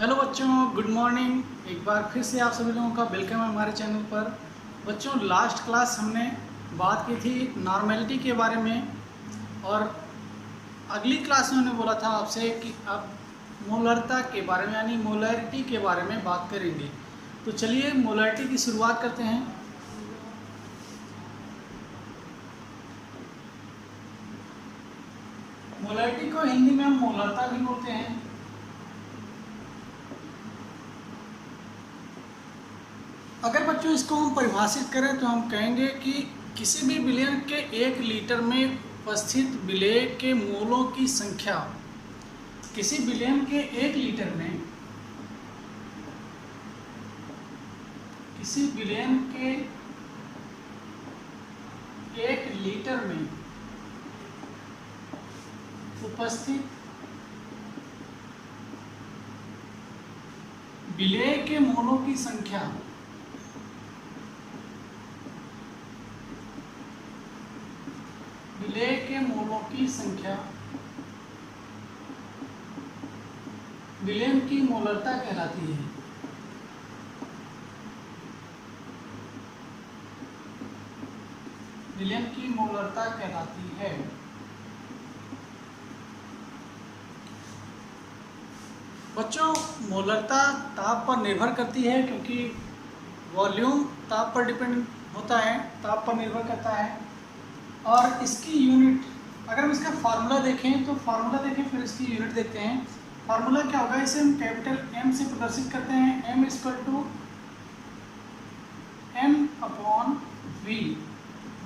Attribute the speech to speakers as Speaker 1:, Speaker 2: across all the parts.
Speaker 1: Hello बच्चों, good morning. एक बार फिर से आप सभी लोगों का वेलकम है हमारे चैनल पर। बच्चों, लास्ट क्लास हमने बात की थी नॉर्मेलिटी के बारे में, और अगली क्लास में हमने बोला था आपसे कि अब मोलरता के बारे में यानी मोलैरिटी के बारे में बात करेंगे। तो चलिए मोलैरिटी की शुरुआत करते हैं। मोलैरिटी को हिंदी में हम मोलरता भी बोलते हैं। अगर बच्चों इसको हम परिभाषित करें तो हम कहेंगे कि किसी भी विलयन के 1 लीटर में उपस्थित विलेय के मोलों की संख्या, किसी विलयन के 1 लीटर में, किसी विलयन के 1 लीटर में उपस्थित विलेय के मोलों की संख्या विलेय के मोलों की संख्या विलयन की मोलरता कहलाती है। विलयन की मोलरता कहलाती है। बच्चों, मोलरता ताप पर निर्भर करती है, क्योंकि वॉल्यूम ताप पर डिपेंड होता है, ताप पर निर्भर करता है। और इसकी यूनिट, अगर हम इसका फार्मूला देखें तो फार्मूला देखें फिर इसकी यूनिट देखते हैं। फार्मूला क्या होगा, इसे हम कैपिटल M से प्रदर्शित करते हैं। M = N/V।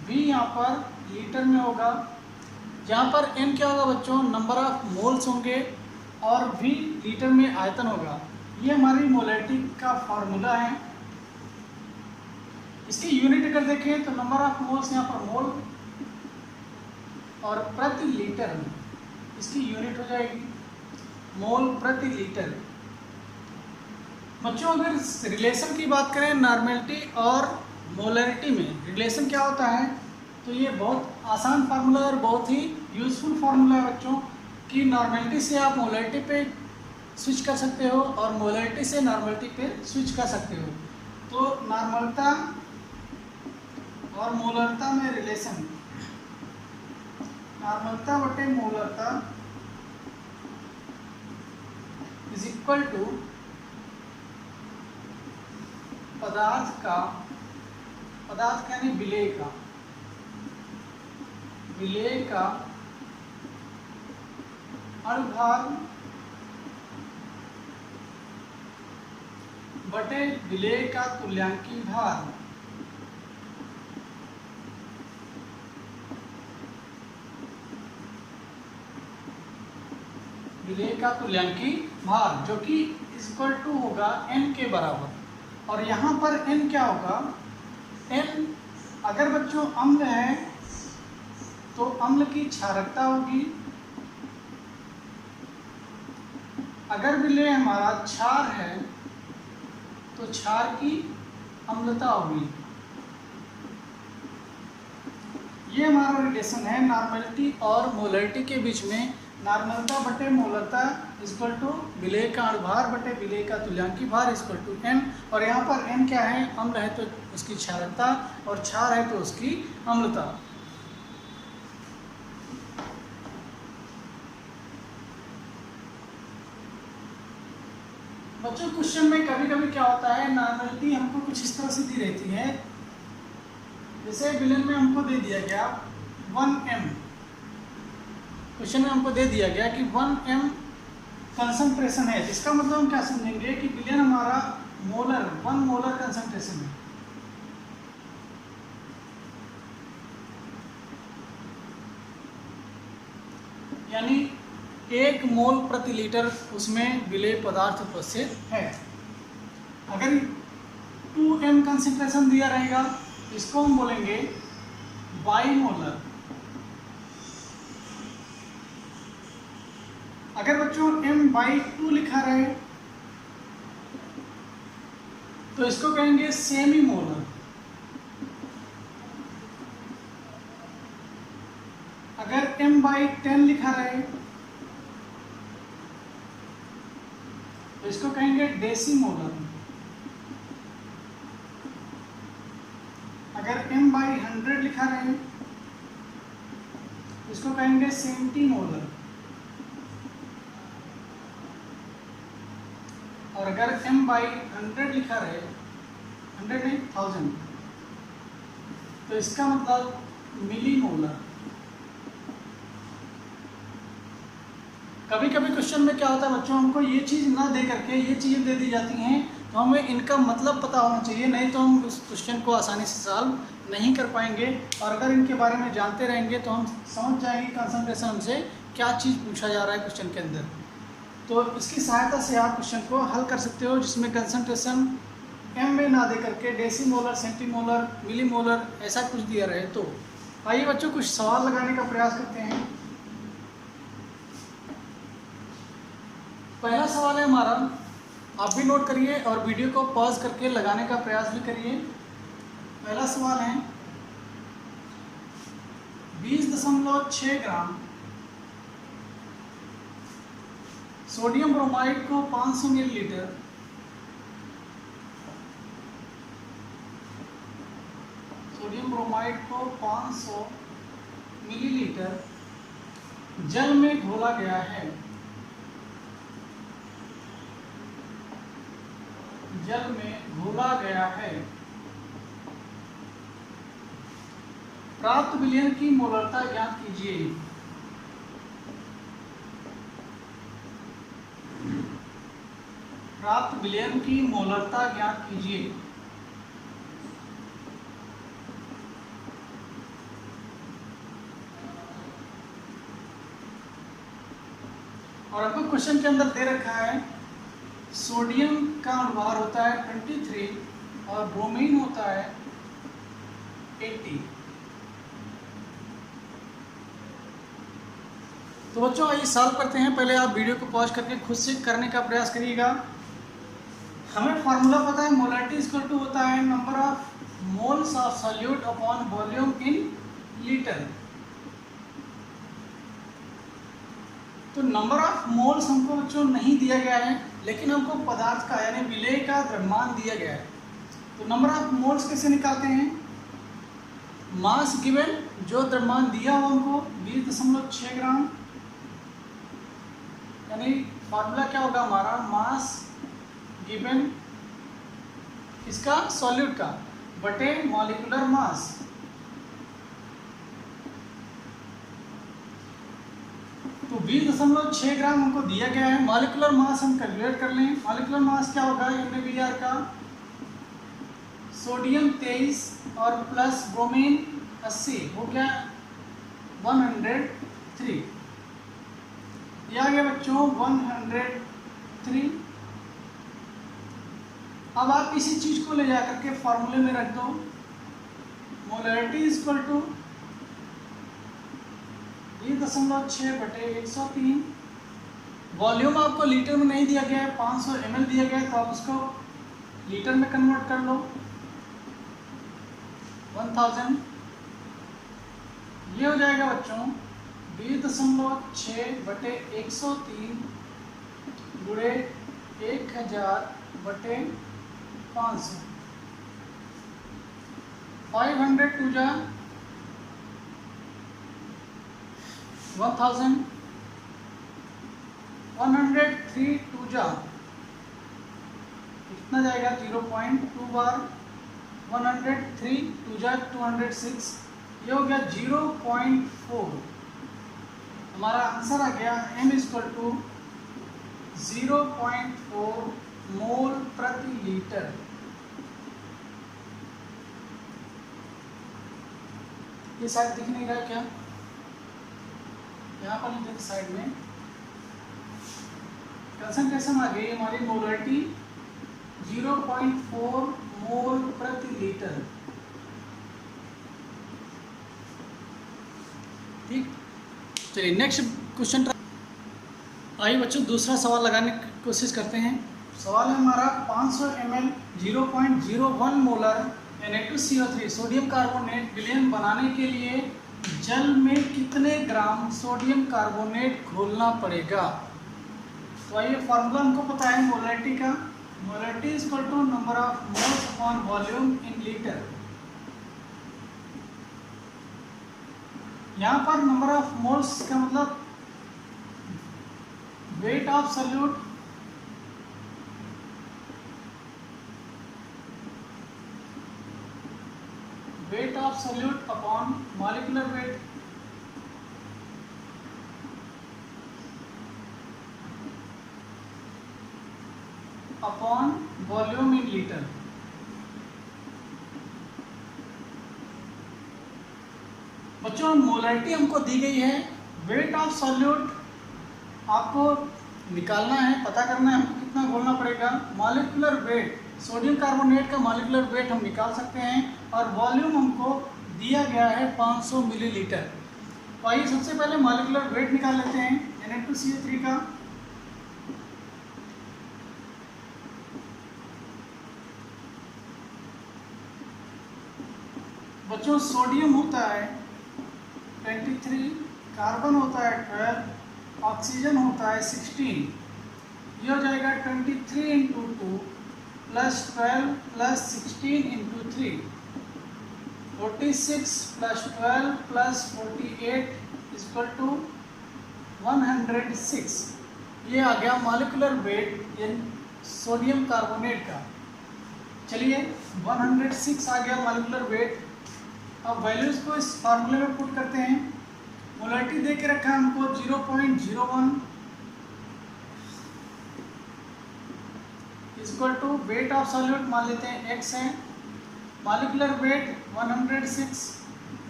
Speaker 1: V यहाँ पर लीटर में होगा, जहाँ पर N क्या होगा बच्चों, नंबर ऑफ मोल्स होंगे, और V लीटर में आयतन होगा। ये हमारी मोलैरिटी का फार्मूला है। इसकी यूनिट अगर देखें तो नंबर ऑफ मोल्स यहाँ पर मोल, और प्रति लीटर में इसकी यूनिट हो जाएगी मोल प्रति लीटर। बच्चों, अगर रिलेशन की बात करें नॉर्मेलिटी और मोलैरिटी में, रिलेशन क्या होता है, तो ये बहुत आसान फार्मूला और बहुत ही यूजफुल फार्मूला है बच्चों, कि नॉर्मेलिटी से आप मोलैरिटी पे स्विच कर सकते हो और मोलैरिटी से नॉर्मेलिटी पे स्विच कर सकते हो। तो नॉर्मलता और मोलरता में रिलेशन, नॉर्मलता बटे मोलरता = पदार्थ यानी विलेय का अणुभार बटे विलेय का तुल्यांकी भार। विलेय का तुल्यांकी भार जो कि = होगा N के बराबर। और यहाँ पर N क्या होगा, N अगर बच्चों अम्ल है तो अम्ल की क्षारकता होगी, अगर विलेय हमारा क्षार है तो क्षार की अम्लता होगी। ये हमारा रिलेशन है नॉर्मेलिटी और मोलैरिटी के बीच में। नॉर्मलता बटे मोलरता = विलेय का अणुभार बटे विलेय का तुल्यांकी भार = N। और यहाँ पर N क्या है, अम्ल है तो उसकी क्षारकता, और क्षार है तो उसकी अम्लता। बच्चों, क्वेश्चन में कभी कभी क्या होता है, नॉर्मेलिटी हमको कुछ इस तरह से दी रहती है, जैसे विलयन में हमको दे दिया गया 1m, क्वेश्चन में हमको दे दिया गया कि 1m कंसंट्रेशन है, जिसका मतलब हम क्या समझेंगे कि विलयन हमारा 1 मोलर कंसंट्रेशन है। यानी 1 मोल प्रति लीटर उसमें विलेय पदार्थ उपस्थित है। अगर 2m कंसंट्रेशन दिया रहेगा, इसको हम बोलेंगे बाईमोलर। अगर बच्चों M/2 लिखा रहे तो इसको कहेंगे सेमी मोलर। अगर M/10 लिखा रहे तो इसको कहेंगे डेसीमोलर। अगर m/100 लिखा रहे इसको कहेंगे सेंटीमोलर, और अगर m/100 लिखा रहे 100 नहीं 1000 तो इसका मतलब मिलीमोलर। कभी कभी क्वेश्चन में क्या होता है बच्चों, हमको ये चीज़ ना दे करके ये चीज़ें दे दी जाती हैं, तो हमें इनका मतलब पता होना चाहिए, नहीं तो हम उस क्वेश्चन को आसानी से सॉल्व नहीं कर पाएंगे। और अगर इनके बारे में जानते रहेंगे तो हम समझ जाएंगे कंसंट्रेशन हमसे क्या चीज़ पूछा जा रहा है क्वेश्चन के अंदर। तो इसकी सहायता से आप क्वेश्चन को हल कर सकते हो, जिसमें कंसंट्रेशन एम में ना दे करके डेसीमोलर, सेंटीमोलर, मिलीमोलर ऐसा कुछ दिया रहे। तो आइए बच्चों कुछ सवाल लगाने का प्रयास करते हैं। पहला सवाल है हमारा, आप भी नोट करिए और वीडियो को पॉज करके लगाने का प्रयास भी करिए। पहला सवाल है 20.6 ग्राम सोडियम ब्रोमाइड को 500 मिलीलीटर सोडियम ब्रोमाइड को 500 मिलीलीटर जल में घोला गया है। जल में घोला गया है। प्राप्त विलयन की मोलरता ज्ञात कीजिए। प्राप्त विलयन की मोलरता ज्ञात कीजिए। और आपको क्वेश्चन के अंदर दे रखा है सोडियम का अनुभार होता है 23 और ब्रोमीन होता है 80। तो बच्चों आइए सॉल्व करते हैं। पहले आप वीडियो को पॉज करके खुद से करने का प्रयास करिएगा। हमें फार्मूला पता है, मोलरिटी इक्वल टू होता है number of moles of solute upon volume in litre. तो नंबर ऑफ मोल्स हमको बच्चों नहीं दिया गया है, लेकिन हमको पदार्थ का यानी विलेय का द्रव्यमान दिया गया है। तो नंबर ऑफ मोल्स कैसे निकालते हैं? मास गिवन, जो द्रव्यमान दिया हुआ हमको 20.6 ग्राम, यानी फार्मूला क्या होगा हमारा, मास गिवन इसका सॉल्यूट का बटे मॉलिक्यूलर मास। तो 20.6 ग्राम हमको दिया गया है। मॉलिक्यूलर मास हम कैलकुलेट कर लें। मॉलिक्यूलर मास क्या होगा MnBr का, सोडियम 23 और प्लस ब्रोमीन 80 हो गया 103। ये आ गया बच्चों 103। अब आप इसी चीज को ले जाकर के फॉर्मूले में रख दो। मोलरिटी इक्वल टू 20.6 बटे 103। वॉल्यूम आपको लीटर में नहीं दिया गया है, 500 ml दिया गया है, तो आप उसको लीटर में कन्वर्ट कर लो 1000। ये हो जाएगा बच्चों 20.6 बटे 103 गुणे 1000 बटे 500। 500 टू जा 1000, 103 टू जा कितना जाएगा 0.2 बार, 103 टू जा 206, ये हो गया 0.4। हमारा आंसर आ गया m इक्वल टू 0.4 मोल प्रति लीटर। ये शायद दिख नहीं रहा क्या, यहाँ पर लिख साइड में कंसंट्रेशन आ गई हमारी मोलरिटी 0.4 मोल प्रति लीटर। ठीक, चलिए नेक्स्ट क्वेश्चन। आइए बच्चों दूसरा सवाल लगाने की कोशिश करते हैं। सवाल है हमारा 500 ml 0.01 molar Na2CO3 sodium carbonate विलयन बनाने के लिए जल में कितने ग्राम सोडियम कार्बोनेट घोलना पड़ेगा। तो तो आइए फार्मूला हमको पता है मोलैरिटी का। Molarity is equal to number of moles upon volume in litre. यहाँ पर नंबर ऑफ मोल्स का मतलब weight of solute upon molecular weight upon volume in litre. बच्चों मोलैरिटी हमको दी गई है, वेट ऑफ सॉल्यूट आपको निकालना है, पता करना है हमको कितना घोलना पड़ेगा। मॉलिक्यूलर वेट, सोडियम कार्बोनेट का मॉलिक्यूलर वेट हम निकाल सकते हैं, और वॉल्यूम हमको दिया गया है 500 मिलीलीटर। तो आइए सबसे पहले मॉलिक्यूलर वेट निकाल लेते हैं Na2CO3 का। बच्चों सोडियम होता है 23, कार्बन होता है 12, ऑक्सीजन होता है 16। ये हो जाएगा 23 into 2 plus 12 plus 16 into 3, 46 plus 12 plus 48 equal to 106। ये आ गया मॉलिक्यूलर वेट सोडियम कार्बोनेट का। चलिए 106 आ गया मॉलिक्यूलर वेट। अब वैल्यूज को इस फार्मूले में पुट करते हैं। मोलैरिटी दे के रखा है हमको 0.01 equal to weight of solute मान लेते हैं x है, मॉलिक्यूलर वेट 106,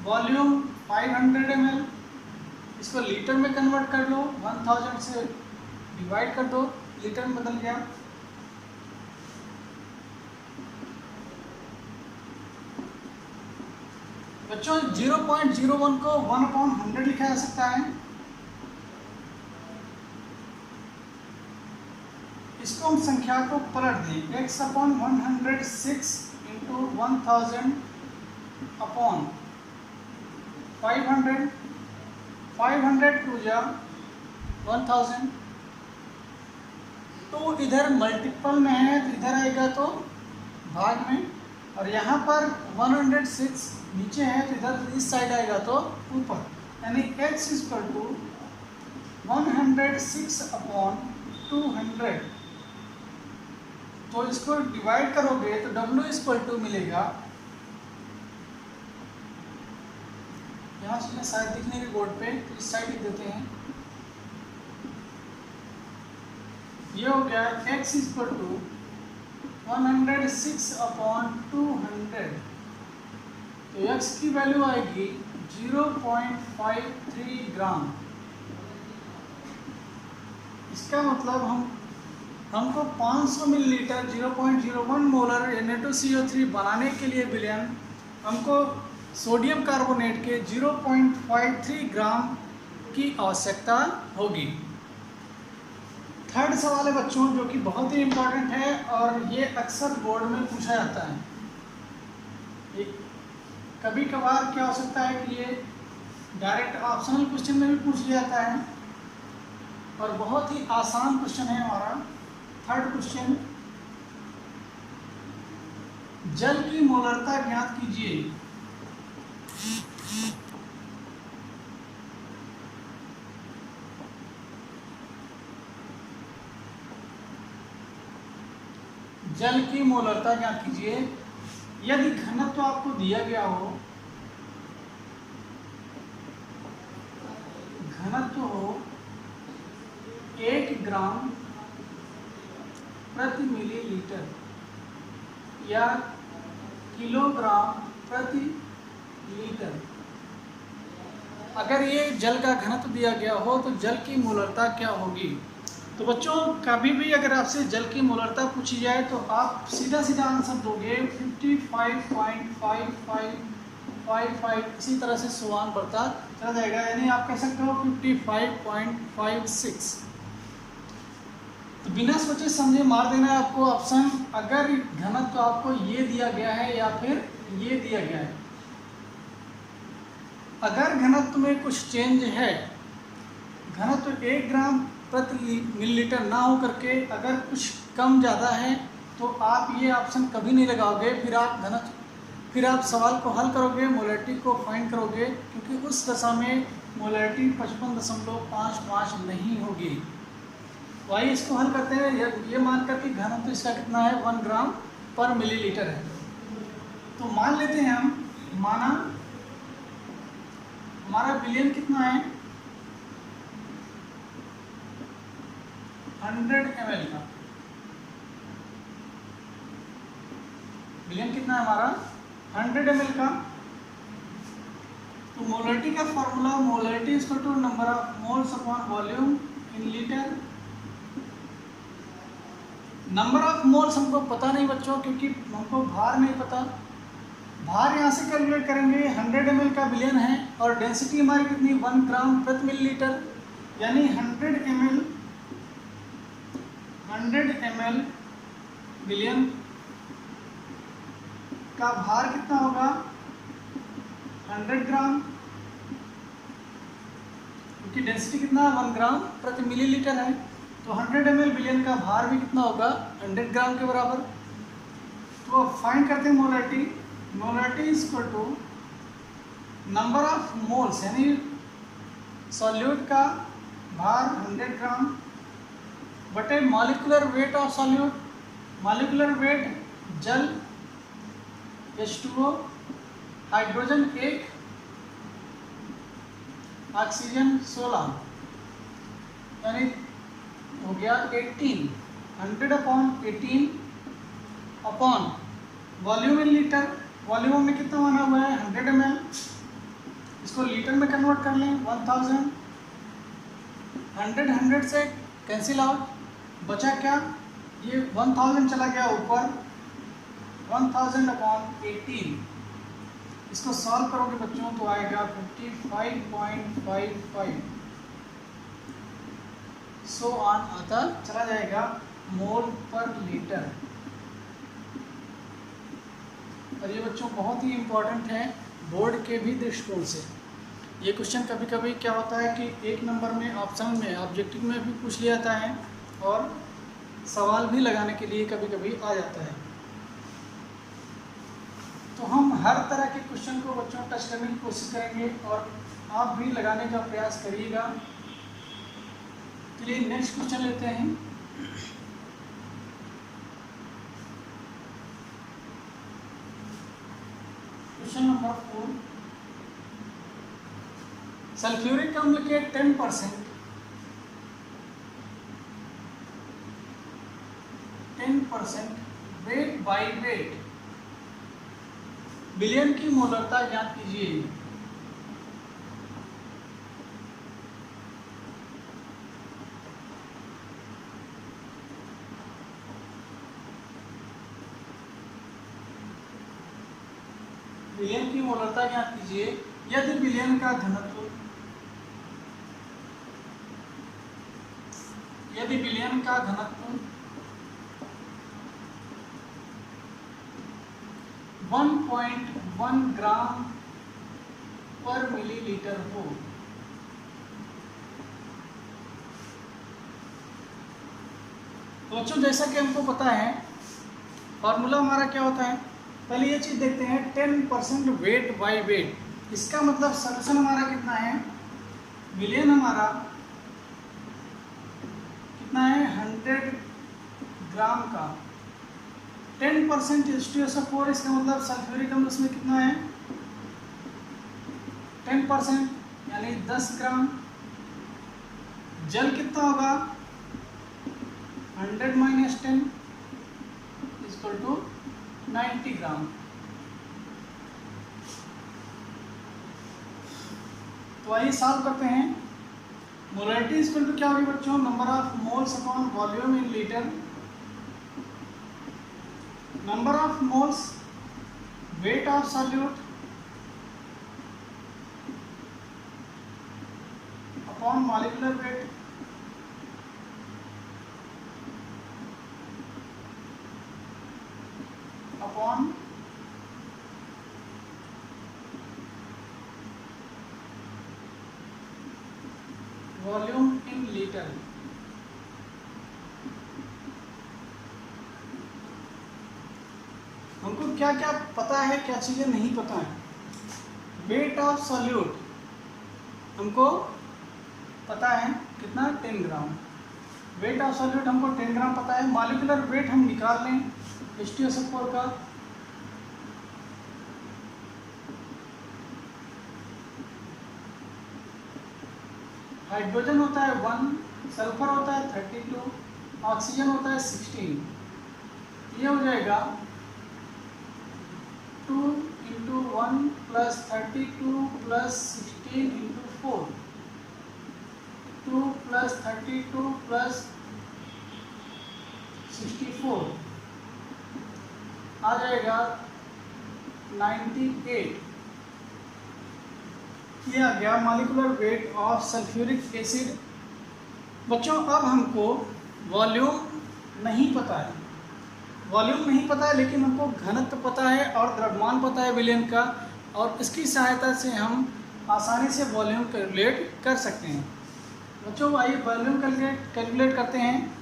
Speaker 1: वॉल्यूम 500 ml। इसको लीटर में कन्वर्ट कर लो, 1000 से डिवाइड कर दो, लीटर में बदल गया। बच्चों 0.01 को 1/100 लिखा जा सकता है। इसको हम संख्या को पलट दें, x/106 इंटू 1000 अपॉन 500, 500 टू जा 1000। तो इधर मल्टीपल में है तो इधर आएगा तो भाग में, और यहाँ पर 106 नीचे है तो इधर इस साइड आएगा तो ऊपर, यानी x इक्वल टू 106 अपॉन 200। तो इसको डिवाइड करोगे तो W इक्वल टू मिलेगा, यहाँ से शायद दिखने के बोर्ड पे, तो इस साइड लिख देते हैं। ये हो गया x इक्वल टू 106 अपॉन 200। तो x की वैल्यू आएगी 0.53 ग्राम। इसका मतलब हमको 500 मिलीलीटर 0.01 मोलर Na2CO3 बनाने के लिए विलयन हमको सोडियम कार्बोनेट के 0.53 ग्राम की आवश्यकता होगी। थर्ड सवाल है बच्चों, जो कि बहुत ही इम्पोर्टेंट है और ये अक्सर बोर्ड में पूछा जाता है। कभी कभार क्या हो सकता है कि ये डायरेक्ट ऑप्शनल क्वेश्चन में भी पूछ लिया जाता है, और बहुत ही आसान क्वेश्चन है हमारा थर्ड क्वेश्चन। जल की मोलरता ज्ञात कीजिए। जल की मोलरता ज्ञात कीजिए। यदि घनत्व आपको दिया गया हो, घनत्व हो 1 ग्राम प्रति मिलीलीटर या किलोग्राम प्रति लीटर, अगर ये जल का घनत्व दिया गया हो तो जल की मोलरता क्या होगी। तो बच्चों कभी भी अगर आपसे जल की मोलरता पूछी जाए तो आप सीधा सीधा आंसर दोगे 55.5555, इसी तरह से सवाल बढ़ता चला जाएगा, यानी आप कह सकते हो 55.56। तो बिना सोचे समझे मार देना है आपको ऑप्शन, अगर घनत्व आपको ये दिया गया है या फिर ये दिया गया है। अगर घनत्व में कुछ चेंज है, घनत्व 1 ग्राम प्रति मिलीलीटर ना हो करके अगर कुछ कम ज़्यादा है तो आप ये ऑप्शन कभी नहीं लगाओगे। फिर आप सवाल को हल करोगे, मोलैरिटी को फाइंड करोगे, क्योंकि उस दशा में मोलैरिटी 55.55 नहीं होगी। तो आइए इसको हल करते हैं। ये मानकर कि घनत्व इसका कितना है, 1 ग्राम पर मिलीलीटर है। तो मान लेते हैं हम, माना हमारा विलयन कितना है 100 ml का। विलयन कितना है हमारा 100 ml का। तो मोलैरिटी का formula, molarity is equal to number of moles upon volume in litre. Number of moles हमको पता नहीं बच्चों, क्योंकि हमको भार नहीं पता। भार यहाँ से कैलकुलेट करेंगे। 100 ml का विलयन है और डेंसिटी हमारी कितनी 1 ग्राम प्रति मिलीलीटर, यानी 100 ml विलयन का भार कितना होगा 100 ग्राम, क्योंकि डेंसिटी कितना 1 ग्राम प्रति मिलीलीटर है। तो 100 ml विलयन का भार भी कितना होगा 100 ग्राम के बराबर। तो अब फाइंड करते हैं molarity. Molarity is equal to number of moles, यानी सॉल्यूट का भार 100 ग्राम बटे molecular weight of solute. Molecular weight जल H2O, हाइड्रोजन 1, ऑक्सीजन 16, यानी हो गया 18। 100/18 upon volume in litre. Volume में कितना माना हुआ है 100 ml, इसको लीटर में कन्वर्ट कर लें 1000। 100 से कैंसिल आउट, बचा क्या, ये 1000 चला गया ऊपर, 1000/18। इसको सॉल्व करोगे बच्चों तो आएगा 55.55 सो ऑन आता चला जाएगा मोल पर लीटर। और ये बच्चों बहुत ही इम्पोर्टेंट है बोर्ड के भी दृष्टिकोण से। ये क्वेश्चन कभी कभी क्या होता है कि 1 नंबर में ऑप्शन में ऑब्जेक्टिव में भी पूछ लिया जाता है और सवाल भी लगाने के लिए कभी कभी आ जाता है। तो हम हर तरह के क्वेश्चन को बच्चों टच करने की कोशिश करेंगे और आप भी लगाने का प्रयास करिएगा। चलिए नेक्स्ट क्वेश्चन लेते हैं। क्वेश्चन नंबर 4, सल्फ्यूरिक अम्ल के 10% वेट बाई वेट विलयन की मोलरता ज्ञात कीजिए। विलयन की मोलरता ज्ञात कीजिए यदि विलयन का घनत्व 1.1 ग्राम पर मिलीलीटर हो। तो बच्चों जैसा कि हमको पता है फॉर्मूला हमारा क्या होता है, पहले ये चीज़ देखते हैं 10% वेट बाय वेट। इसका मतलब सॉल्यूशन हमारा कितना है, विलयन हमारा कितना है 100 ग्राम का 10% H2SO4, इसका मतलब सल्फ्यूरिक अम्ल उसमें कितना है 10%, यानी 10 ग्राम। जल कितना होगा 100 - 10 = 90 ग्राम। तो आइए सॉल्व करते हैं। मोलैरिटी इक्वल टू क्या होगी बच्चों, number of moles upon volume in litre. Number of moles, wait of solute upon molecular weight. Upon volume in litre. हमको क्या क्या पता है, क्या चीज़ें नहीं पता है। वेट ऑफ सॉल्यूट हमको पता है कितना, 10 ग्राम। वेट ऑफ सॉल्यूट हमको 10 ग्राम पता है। मॉलिक्यूलर वेट हम निकाल लें H2SO4 का। हाइड्रोजन होता है 1, सल्फर होता है 32, ऑक्सीजन होता है 16। ये हो जाएगा 2 × 1 + 32 + 16 × 4, 2 + 32 + 64 आ जाएगा 98। ये आ गया molecular weight of sulphuric acid. बच्चों अब हमको वॉल्यूम नहीं पता है, लेकिन हमको घनत्व पता है और द्रव्यमान पता है विलयन का, और इसकी सहायता से हम आसानी से वॉल्यूम कैलकुलेट कर सकते हैं। बच्चों आइए वॉल्यूम कैलकुलेट करते हैं।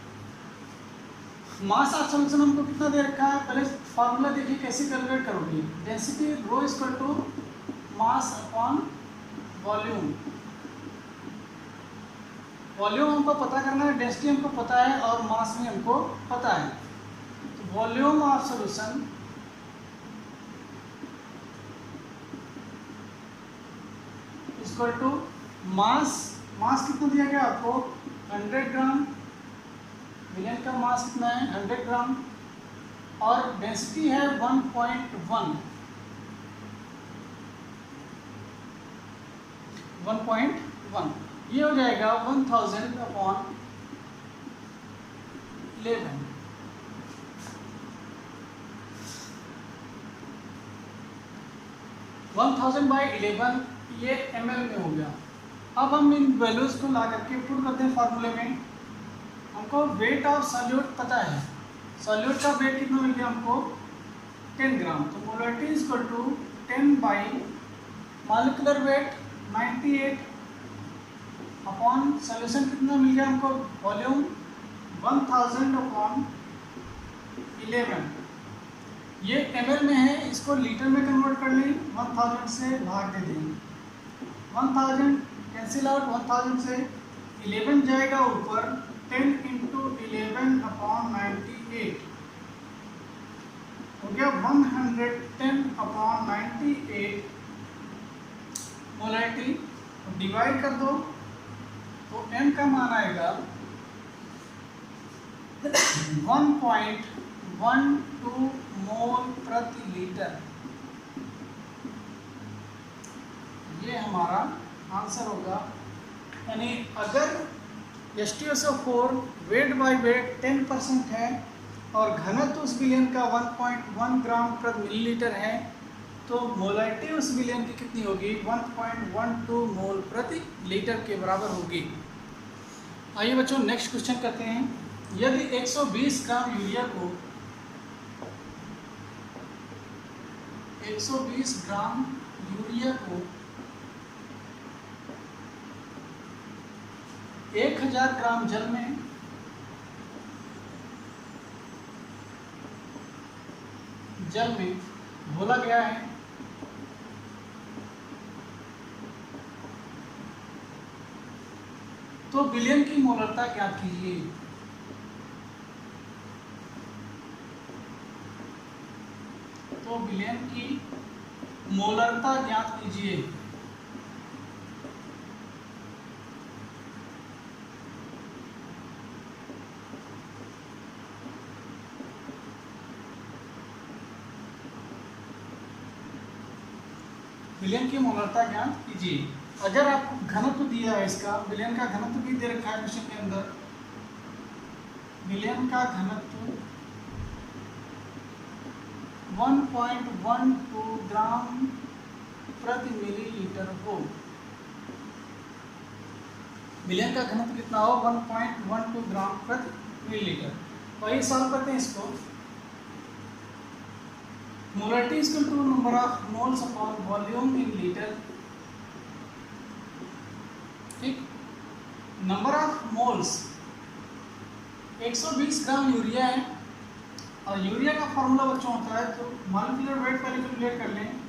Speaker 1: मास ऑफ सॉल्यूशन हमको कितना दे रखा है, पहले फार्मूला देखिए कैसे कैलकुलेट करोगे। डेंसिटी रो = मास अपॉन वॉल्यूम। वॉल्यूम हमको पता करना है, डेंसिटी हमको पता है और मास भी हमको पता है। तो वॉल्यूम ऑफ सॉल्यूशन = मास कितना दिया गया आपको, 100 ग्राम। विलयन का मास कितना है, 100 ग्राम, और डेंसिटी है 1.1। ये हो जाएगा 1000/11। 1000/11 ये ml में हो गया। अब हम इन वैल्यूज को ला करके पुट करते हैं फार्मूले में। हमको वेट ऑफ सॉल्यूट पता है, सॉल्यूट का वेट कितना मिल गया हमको, 10 ग्राम। तो molarity = 10 molecular weight 98 upon solution कितना मिल गया हमको, वॉल्यूम 1000/11। ये ml में है, इसको लीटर में कन्वर्ट कर लें, 1000 से भाग दे देंगे। 1000 कैंसिल आउट, 1000 से 11 जाएगा ऊपर, 10 × 11/98 हो गया 110/98 मोलरिटी। डिवाइड कर दो तो m का मान आएगा 1.12 मोल प्रति लीटर। ये हमारा आंसर होगा। यानी अगर H2SO4 वेट बाय वेट 10% है और घनत्व उस विलयन का 1.1 ग्राम प्रति मिलीलीटर है, तो मोलरिटी उस विलयन की कितनी होगी, 1.12 मोल प्रति लीटर के बराबर होगी। आइए बच्चों नेक्स्ट क्वेश्चन करते हैं। यदि 120 ग्राम यूरिया को 1000 ग्राम जल में घोला गया है, तो विलयन की मोलरता ज्ञात कीजिए। तो विलयन की मोलरता ज्ञात कीजिए। विलयन की मोलरता ज्ञात कीजिए। अगर आपको घनत्व दिया है इसका, विलयन का घनत्व भी दे रखा है क्वेश्चन के अंदर। विलयन का घनत्व 1.12 ग्राम प्रति मिलीलीटर हो। विलयन का घनत्व कितना हो, 1.12 ग्राम प्रति मिलीलीटर। तो आइए सॉल्व करते हैं इसको। Molarity = number of moles upon volume in litre. ठीक, number of moles 120 gram urea है और यूरिया का फॉर्मूला बच्चों होता है, तो मॉलिक्यूलर वेट पहले कैलकुलेट कर लें।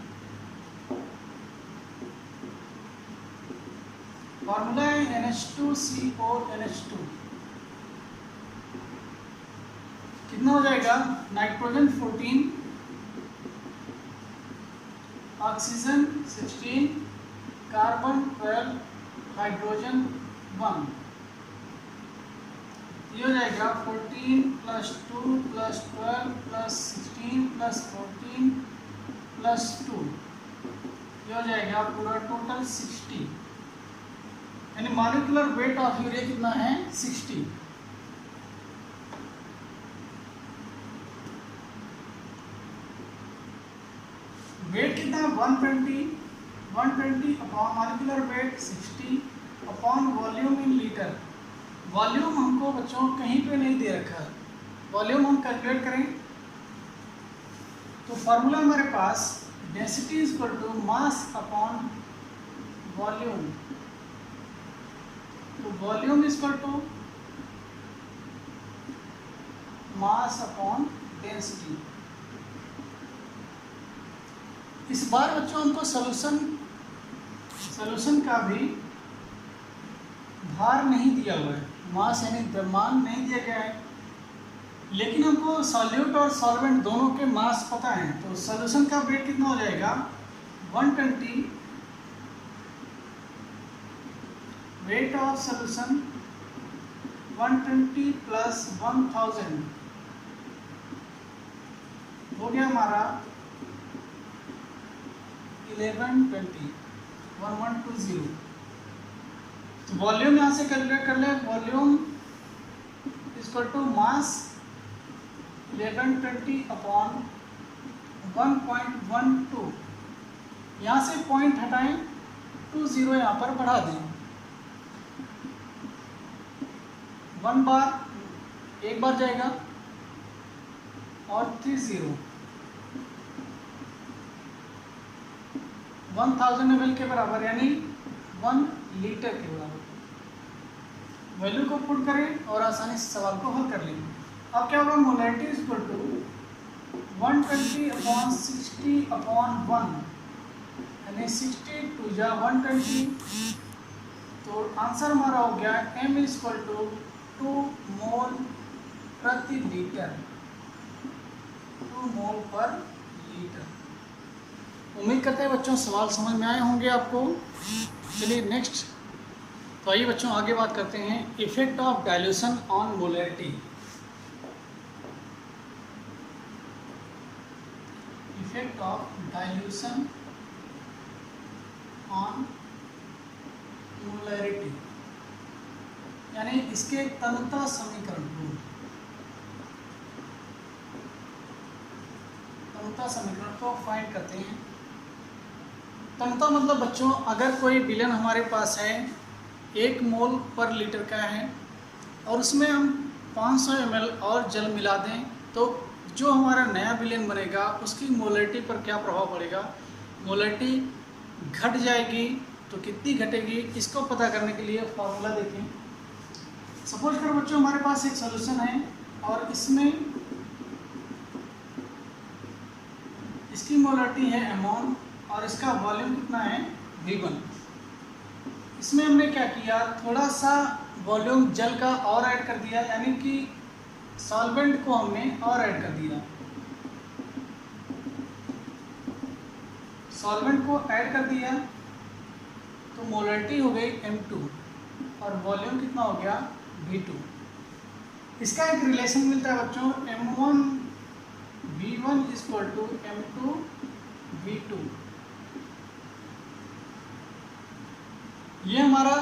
Speaker 1: फॉर्मूला है NH2CO NH2। कितना हो जाएगा? Nitrogen 14, oxygen 16, carbon 12, hydrogen 1। ये हो जाएगा 14 + 2 + 12 + 16 + 14 + 2। ये हो जाएगा पूरा टोटल 60, यानी मॉलिक्यूलर वेट ऑफ यूरिया कितना है? 60। वेट कितना है? 120 upon molecular wait 60 upon volume in litre. Volume हमको बच्चों कहीं पे नहीं दे रखा है, वॉल्यूम हम कैलकुलेट करें तो फॉर्मूला हमारे पास density is equal to mass upon volume. तो volume is equal to mass upon density. इस बार बच्चों हमको सॉल्यूशन का भी भार नहीं दिया हुआ है, मास यानी द्रव्यमान नहीं दिया गया है, लेकिन हमको सॉल्यूट और सॉल्वेंट दोनों के मास पता है। तो सॉल्यूशन का वेट कितना हो जाएगा? 120। वेट ऑफ सॉल्यूशन 120 + 1000 हो गया हमारा 1120। तो वॉल्यूम यहाँ से कैलकुलेट कर ले। Volume equal to mass 1120 upon 1.12। यहाँ से पॉइंट हटाएं, 20 यहाँ पर बढ़ा दें। 1 बार एक बार जाएगा और 30 1000 ml के बराबर, यानी 1 लीटर के बराबर। वैल्यू को पुट करें और आसानी से सवाल को हल कर लेंगे। अब क्या होगा? Molarity is equal to 120 upon 60 upon 1, यानी 60 × 120। तो आंसर हमारा हो गया M इज इक्वल टू 2 मोल प्रति लीटर। 2 मोल पर लीटर। उम्मीद करते हैं बच्चों सवाल समझ में आए होंगे आपको। चलिए नेक्स्ट, तो आइए बच्चों आगे बात करते हैं effect of dilution on molarity. Effect of dilution on molarity, यानी इसके तन्यता समीकरण को फाइंड करते हैं। तन्यता मतलब बच्चों, अगर कोई विलेन हमारे पास है 1 मोल पर लीटर का है और उसमें हम 500 ml और जल मिला दें, तो जो हमारा नया विलेन बनेगा उसकी मोलैरिटी पर क्या प्रभाव पड़ेगा? मोलैरिटी घट जाएगी तो कितनी घटेगी, इसको पता करने के लिए फॉर्मूला देखें। सपोज करो बच्चों हमारे पास एक सॉल्यूशन है और इसमें इसकी मोलैरिटी है M1 और इसका वॉल्यूम कितना है? V1। इसमें हमने क्या किया? थोड़ा सा वॉल्यूम जल का और ऐड कर दिया, यानी कि सॉल्वेंट को हमने और ऐड कर दिया। सॉल्वेंट को ऐड कर दिया तो मोलैरिटी हो गई M2 और वॉल्यूम कितना हो गया? V2। इसका एक रिलेशन मिलता है बच्चों, M1 V1 = M2 V2। ये हमारा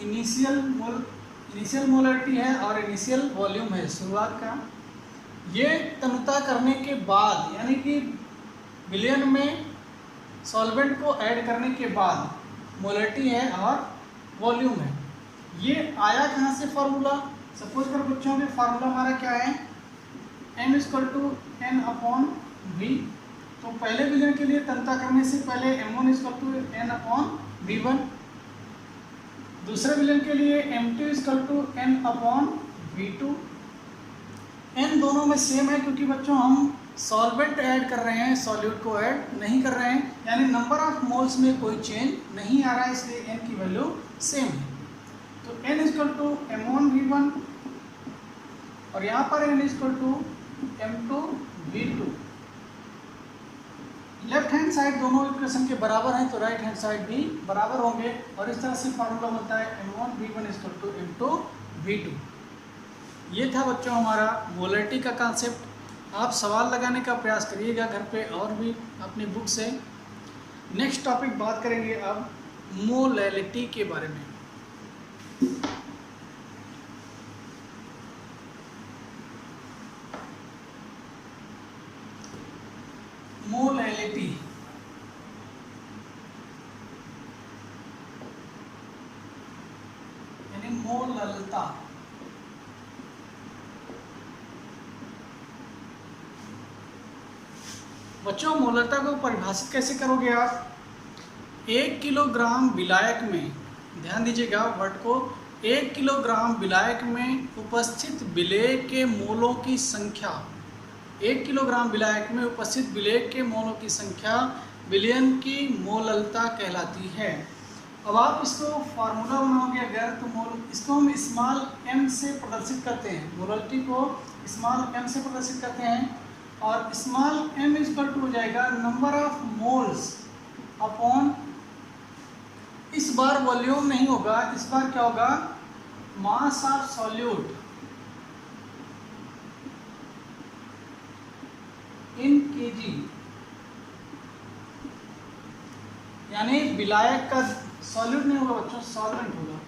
Speaker 1: इनिशियल मोलैरिटी है और इनिशियल वॉल्यूम है, शुरुआत का। ये तन्यता करने के बाद, यानी कि विलेन में सॉल्वेंट को ऐड करने के बाद मोलैरिटी है और वॉल्यूम है। ये आया कहाँ से फॉर्मूला? सपोज कर बच्चों के फार्मूला हमारा क्या है? M = N/V। तो पहले विलेन के लिए तन्यता करने से पहले M1 = N/V1, दूसरे विलेन के लिए M2 = N/V2, एन दोनों में सेम है क्योंकि बच्चों हम सॉल्वेंट ऐड कर रहे हैं, सॉल्यूट को ऐड नहीं कर रहे हैं, यानी नंबर ऑफ मोल्स में कोई चेंज नहीं आ रहा है, इसलिए एन की वैल्यू सेम है। तो एन इक्वल टू m1v1 और यहाँ पर n equal to m2v2। Left hand side दोनों इक्वेशन के बराबर हैं तो राइट हैंड साइड भी बराबर होंगे और इस तरह से फार्मूला बनता है m1v1 इक्वल टू m2v2। ये था बच्चों हमारा मोलरिटी का कॉन्सेप्ट। आप सवाल लगाने का प्रयास करिएगा घर पे और भी अपनी बुक से। नेक्स्ट टॉपिक बात करेंगे अब मोलैलिटी के बारे में। मोलैलिटी यानी मोललता। बच्चों मोलरता को परिभाषित कैसे करोगे आप? 1 किलोग्राम विलायक में, ध्यान दीजिएगा वर्ड को, 1 किलोग्राम विलायक में उपस्थित विलेय के मोलों की संख्या, 1 किलोग्राम विलायक में उपस्थित विलेय के मोलों की संख्या विलयन की मोललता कहलाती है। अब आप इसको फार्मूला बनाओगे अगर तो इसको हम स्मॉल m से प्रदर्शित करते हैं, मोलरिटी को स्मॉल m से प्रदर्शित करते हैं और स्मॉल m इक्वल टू हो जाएगा नंबर ऑफ मोल्स अपॉन, इस बार वॉल्यूम नहीं होगा, इस बार क्या होगा, mass of solute in kg, यानी विलायक का सॉल्यूट नहीं होगा बच्चों, सॉल्वेंट होगा।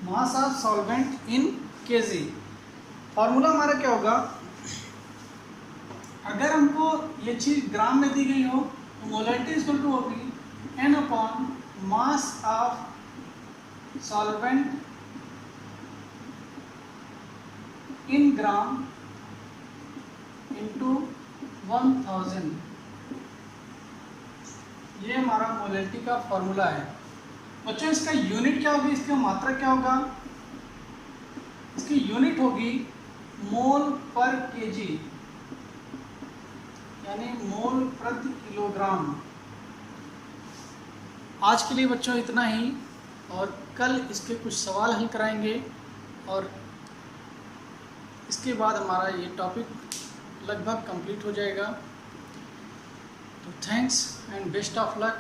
Speaker 1: Mass of solvent in kg। Formula हमारा क्या होगा, अगर हमको ये चीज ग्राम में दी गई हो तो मोलरिटी इक्वल टू होगी n upon mass of solvent in gram into 1000। ये हमारा मोलरिटी का फॉर्मूला है। बच्चों इसका यूनिट क्या होगी, इसका मात्रा क्या होगा, इसकी यूनिट होगी मोल पर केजी, यानी मोल प्रति किलोग्राम। आज के लिए बच्चों इतना ही और कल इसके कुछ सवाल हल कराएंगे और इसके बाद हमारा ये टॉपिक लगभग कंप्लीट हो जाएगा। तो thanks and best of luck.